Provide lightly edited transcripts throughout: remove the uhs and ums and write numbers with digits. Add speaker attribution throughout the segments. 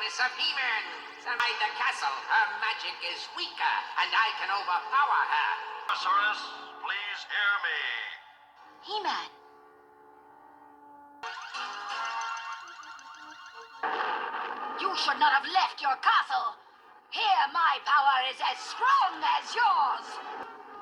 Speaker 1: highness of He-Man. Inside the castle, her magic is weaker, and I can overpower her.
Speaker 2: Sorceress, please hear me.
Speaker 3: He-Man. You should not have left your castle. Here, my power is as strong as yours.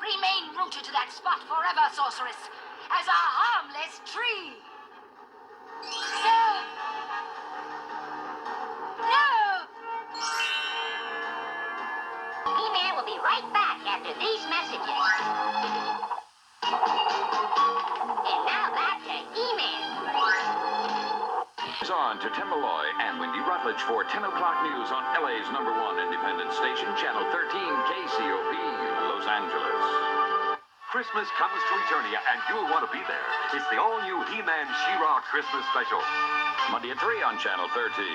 Speaker 3: Remain rooted to that spot forever, sorceress, as a harmless tree. No! No!
Speaker 4: He-Man will be right back after these messages. And now back to He-Man.
Speaker 5: On to Tim Malloy and Wendy Rutledge for 10 o'clock news on LA's #1 independent station, Channel 13 KCOP, Los Angeles.
Speaker 6: Christmas comes to Eternia, and you'll want to be there. It's the all-new He-Man She-Ra Christmas special.
Speaker 5: Monday at 3 on Channel 13.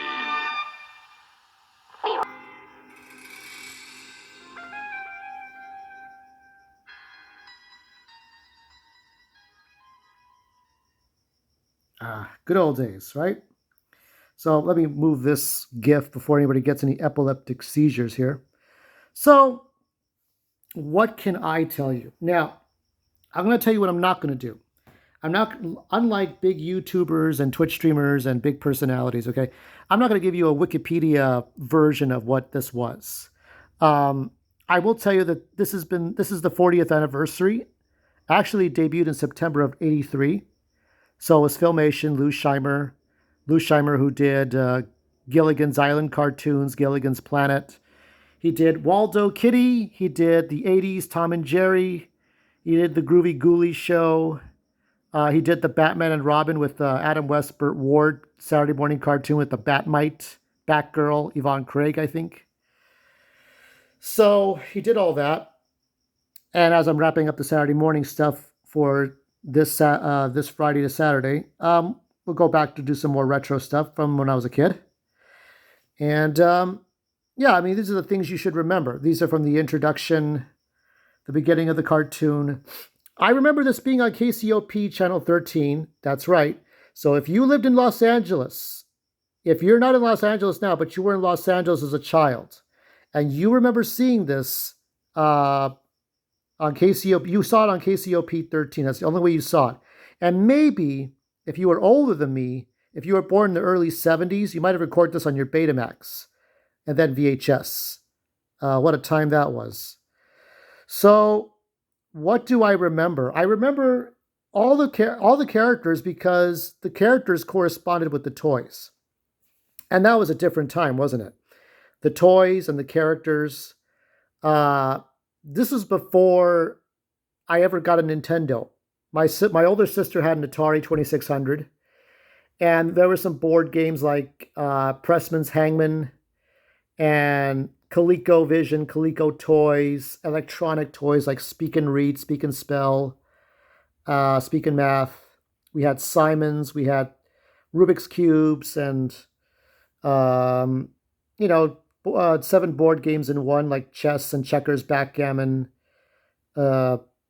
Speaker 7: Good old days, right? So let me move this GIF before anybody gets any epileptic seizures here. So what can I tell you? Now, I'm going to tell you what I'm not going to do. I'm not, unlike big YouTubers and Twitch streamers and big personalities, okay? I'm not going to give you a Wikipedia version of what this was. I will tell you that this is the 40th anniversary. Actually debuted in September of '83. So it was Filmation, Lou Scheimer, who did Gilligan's Island cartoons, Gilligan's Planet. He did Waldo Kitty. He did the 80s Tom and Jerry. He did the Groovy Ghoulies show. He did the Batman and Robin with Adam West, Burt Ward, Saturday morning cartoon with the Batmite, Batgirl, Yvonne Craig, I think. So he did all that. And as I'm wrapping up the Saturday morning stuff for this Friday to Saturday, we'll go back to do some more retro stuff from when I was a kid. And yeah, I mean, these are the things you should remember. These are from the introduction, the beginning of the cartoon. I remember this being on KCOP Channel 13. That's right. So if you lived in Los Angeles, if you're not in Los Angeles now, but you were in Los Angeles as a child, and you remember seeing this on KCOP, you saw it on KCOP 13. That's the only way you saw it. And maybe if you were older than me, if you were born in the early 70s, you might have recorded this on your Betamax and then VHS. What a time that was. So what do I remember? I remember all the characters because the characters corresponded with the toys. And that was a different time, wasn't it? The toys and the characters. This was before I ever got a Nintendo. My older sister had an Atari 2600. And there were some board games like Pressman's Hangman and ColecoVision, Coleco Toys, electronic toys like Speak and Read, Speak and Spell, Speak and Math. We had Simons, we had Rubik's Cubes, and 7 board games in one, like chess and checkers, backgammon,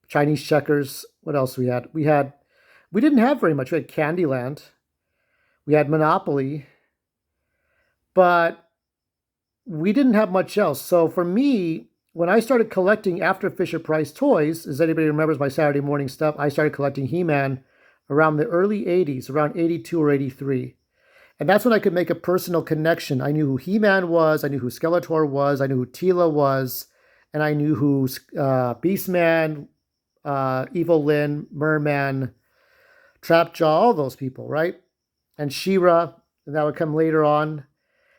Speaker 7: Chinese checkers. What else we had? We didn't have very much. We had Candyland. We had Monopoly. But we didn't have much else. So for me, when I started collecting after Fisher-Price toys, as anybody remembers my Saturday morning stuff, I started collecting He-Man around the early 80s, around 82 or 83. And that's when I could make a personal connection. I knew who He-Man was, I knew who Skeletor was, I knew who Teela was, and I knew who Beastman, Evil Lyn, Merman, Trapjaw, all those people, right? And She-Ra, and that would come later on.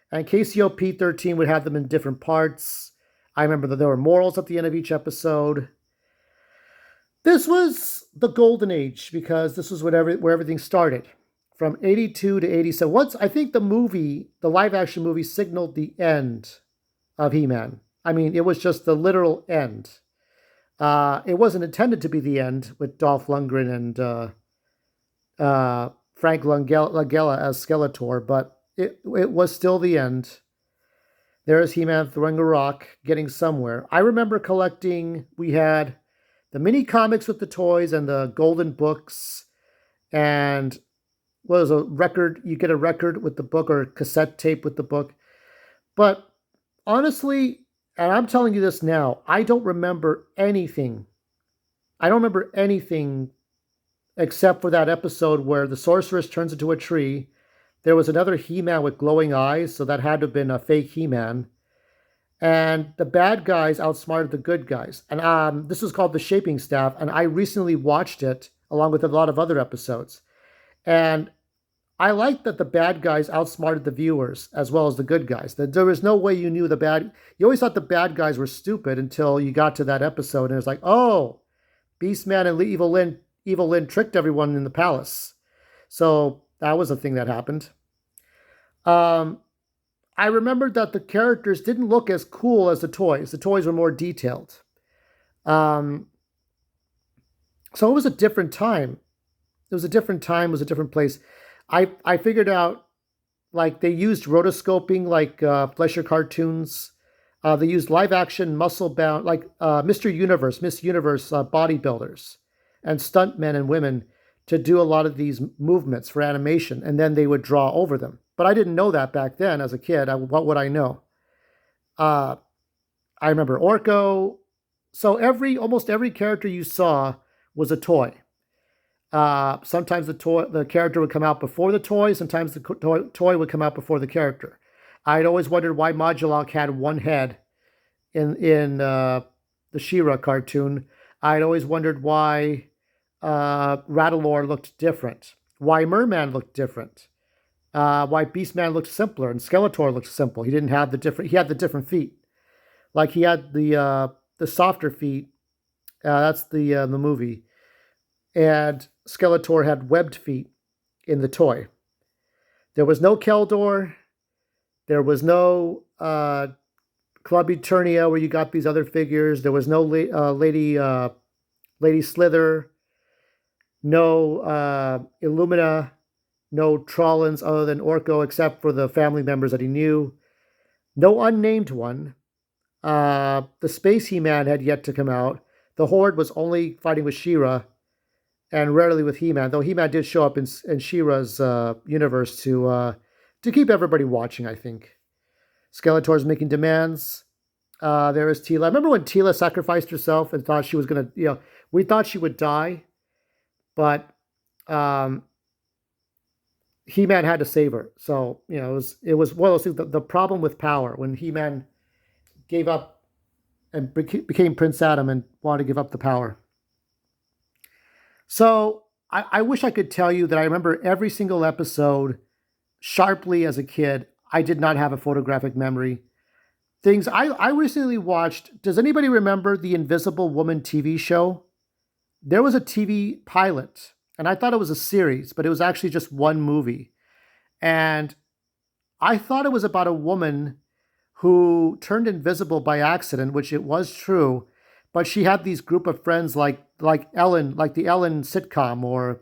Speaker 7: And KCOP 13 would have them in different parts. I remember that there were morals at the end of each episode. This was the golden age because this was where everything started. From 82 to 87. I think the live action movie signaled the end of He-Man. I mean, it was just the literal end. It wasn't intended to be the end with Dolph Lundgren and Frank Langella as Skeletor, but it was still the end. There's He-Man throwing a rock, getting somewhere. I remember collecting, we had the mini comics with the toys and the golden books, and what was a record? You get a record with the book or a cassette tape with the book. But honestly, and I'm telling you this now, I don't remember anything. I don't remember anything except for that episode where the sorceress turns into a tree. There was another He-Man with glowing eyes, so that had to have been a fake He-Man. And the bad guys outsmarted the good guys. And this was called The Shaping Staff, and I recently watched it along with a lot of other episodes. And I liked that the bad guys outsmarted the viewers as well as the good guys. That there was no way you knew the bad. You always thought the bad guys were stupid until you got to that episode, and it was like, oh, Beastman and Evil Lynn tricked everyone in the palace. So that was a thing that happened. I remembered that the characters didn't look as cool as the toys. The toys were more detailed. So it was a different time. It was a different time. It was a different place. I figured out, like, they used rotoscoping like Fleischer cartoons. They used live action muscle bound, like Miss Universe bodybuilders and stuntmen and women to do a lot of these movements for animation, and then they would draw over them. But I didn't know that back then as a kid. What would I know? I remember Orko. So almost every character you saw was a toy. Sometimes the character would come out before the toy. Sometimes the toy would come out before the character. I'd always wondered why Modulok had one head in the She-Ra cartoon. I'd always wondered why Rattlor looked different, why Merman looked different, why Beastman looked simpler and Skeletor looked simple. He didn't have he had the different feet. Like he had the softer feet. That's the movie. And Skeletor had webbed feet in the toy. There was no Keldor. There was no Club Eternia where you got these other figures. There was no Lady Slither. No Illumina. No Trollins other than Orko, except for the family members that he knew. No unnamed one. The Space He-Man had yet to come out. The Horde was only fighting with She-Ra, and rarely with He-Man, though He-Man did show up in She-Ra's universe to keep everybody watching, I think. Skeletor's making demands. There is Teela. I remember when Teela sacrificed herself and thought she was going to, we thought she would die, but He-Man had to save her. So, it was one of those things, the problem with power, when He-Man gave up and became Prince Adam and wanted to give up the power. So I wish I could tell you that I remember every single episode sharply as a kid. I did not have a photographic memory. Things I recently watched. Does anybody remember the Invisible Woman TV show? There was a TV pilot, and I thought it was a series, but it was actually just one movie. And I thought it was about a woman who turned invisible by accident, which it was true. But she had these group of friends like Ellen, like the Ellen sitcom, or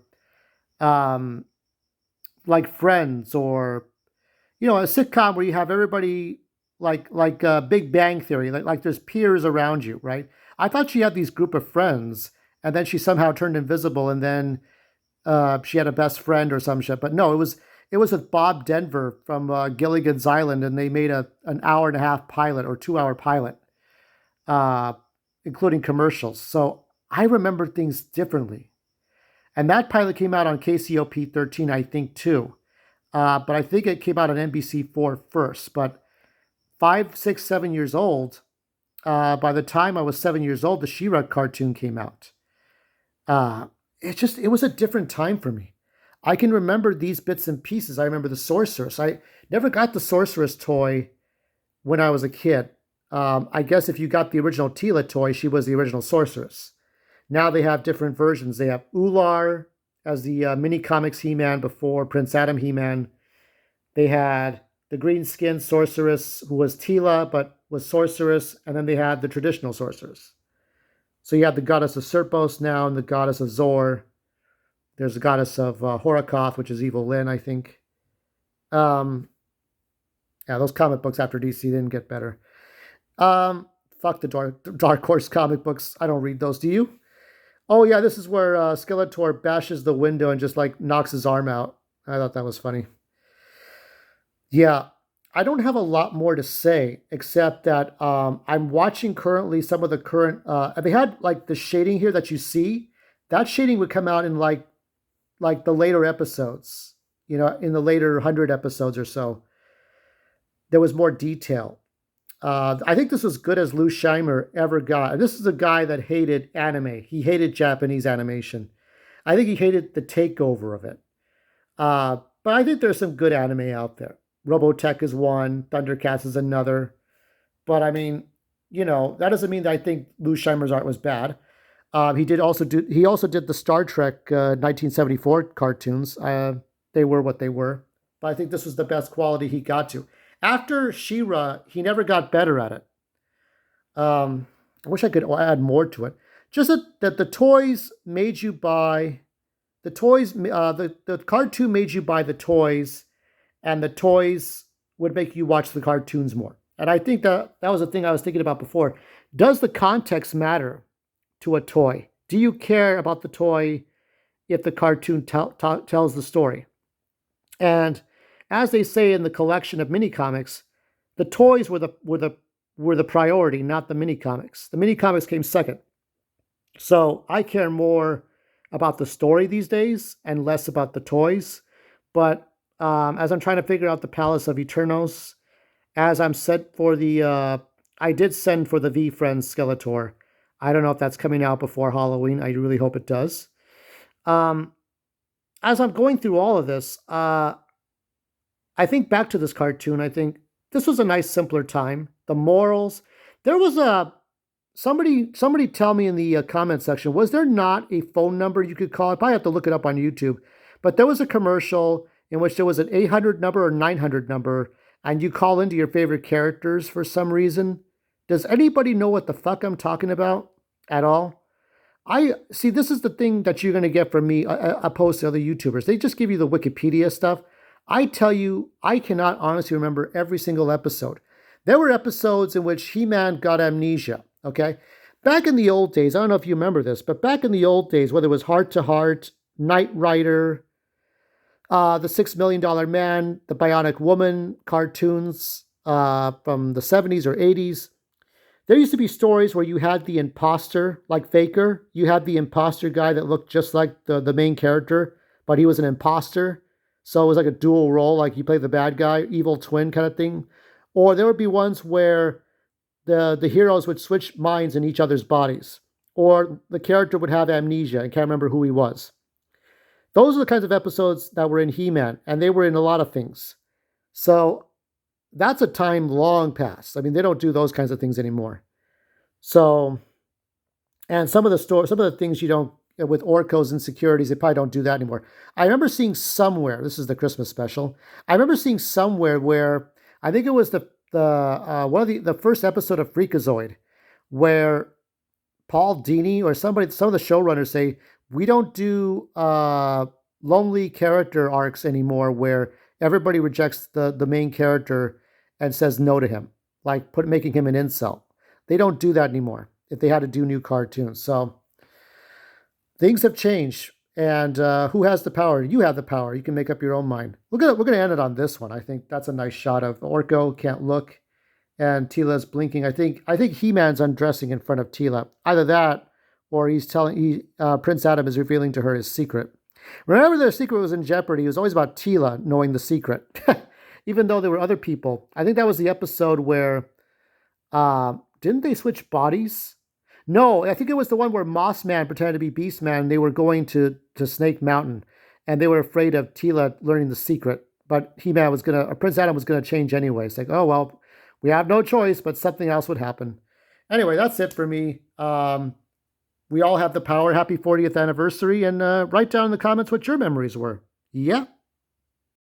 Speaker 7: like Friends, or a sitcom where you have everybody like Big Bang Theory, like there's peers around you, right? I thought she had these group of friends, and then she somehow turned invisible, and then she had a best friend or some shit. But no, it was with Bob Denver from Gilligan's Island, and they made an hour-and-a-half pilot or 2-hour pilot. Including commercials. So I remember things differently. And that pilot came out on KCOP 13, I think, too. But I think it came out on NBC4 first. But 5, 6, 7 years old, by the time I was 7 years old, the She-Ra cartoon came out. It was a different time for me. I can remember these bits and pieces. I remember the Sorceress. I never got the Sorceress toy when I was a kid. I guess if you got the original Teela toy, she was the original Sorceress. Now they have different versions. They have Ular as the mini comics He-Man before Prince Adam He-Man. They had the green skinned Sorceress who was Teela but was Sorceress, and then they had the traditional Sorceress. So you have the goddess of Serpos now and the goddess of Zor. There's the goddess of Horakoth, which is Evil Lynn, I think. Yeah, those comic books after DC didn't get better. Fuck the Dark Horse comic books. I don't read those. Do you? Oh yeah, this is where Skeletor bashes the window and just like knocks his arm out. I thought that was funny. Yeah, I don't have a lot more to say except that I'm watching currently some of the current. They had like the shading here that you see. That shading would come out in like the later episodes. You know, in the later 100 episodes or so, there was more detail. I think this is as good as Lou Scheimer ever got. And this is a guy that hated anime. He hated Japanese animation. I think he hated the takeover of it. But I think there's some good anime out there. Robotech is one. Thundercats is another. But I mean, you know, that doesn't mean that I think Lou Scheimer's art was bad. He also did the Star Trek 1974 cartoons. They were what they were. But I think this was the best quality he got to. After She-Ra, he never got better at it. I wish I could add more to it. Just that the toys made you buy the toys. The cartoon made you buy the toys, and the toys would make you watch the cartoons more. And I think that was the thing I was thinking about before. Does the context matter to a toy? Do you care about the toy if the cartoon tells the story? And as they say in the collection of mini comics, the toys were the priority, not the mini comics. The mini comics came second. So I care more about the story these days and less about the toys. But as I'm trying to figure out the Palace of Eternos, as I'm set for I did send for the V-Friends Skeletor. I don't know if that's coming out before Halloween. I really hope it does. As I'm going through all of this, I think back to this cartoon. I think this was a nice, simpler time. The morals. There was somebody tell me in the comment section, was there not a phone number you could call? I probably have to look it up on YouTube. But there was a commercial in which there was an 800 number or 900 number, and you call into your favorite characters for some reason. Does anybody know what the fuck I'm talking about at all? I see, this is the thing that you're going to get from me opposed to other YouTubers. They just give you the Wikipedia stuff. I tell you, I cannot honestly remember every single episode. There were episodes in which He-Man got amnesia, okay? Back in the old days, I don't know if you remember this, but back in the old days, whether it was Heart to Heart, Knight Rider, the $6 Million Man, the Bionic Woman cartoons from the 70s or 80s, there used to be stories where you had the imposter, like Faker. You had the imposter guy that looked just like the main character, but he was an imposter. So it was like a dual role, like he played the bad guy, evil twin kind of thing. Or there would be ones where the heroes would switch minds in each other's bodies. Or the character would have amnesia and can't remember who he was. Those are the kinds of episodes that were in He-Man, and they were in a lot of things. So that's a time long past. I mean, they don't do those kinds of things anymore. So, and some of the things you don't, with Orko's Insecurities, they probably don't do that anymore. I remember seeing somewhere, this is the Christmas special, I remember seeing somewhere where, I think it was the first episode of Freakazoid, where Paul Dini or some of the showrunners say, we don't do lonely character arcs anymore where everybody rejects the main character and says no to him, like making him an incel. They don't do that anymore if they had to do new cartoons. So things have changed, and who has the power? You have the power. You can make up your own mind. We're gonna end it on this one. I think that's a nice shot of Orko can't look, and Teela's blinking. I think He-Man's undressing in front of Teela. Either that, or he's Prince Adam is revealing to her his secret. Remember, their secret was in jeopardy. It was always about Teela knowing the secret, even though there were other people. I think that was the episode where didn't they switch bodies? No, I think it was the one where Moss Man pretended to be Beast Man, and they were going to Snake Mountain, and they were afraid of Teela learning the secret. But Prince Adam was gonna change anyway. It's like, oh well, we have no choice, but something else would happen. Anyway, that's it for me. We all have the power. Happy 40th anniversary, and write down in the comments what your memories were. Yeah.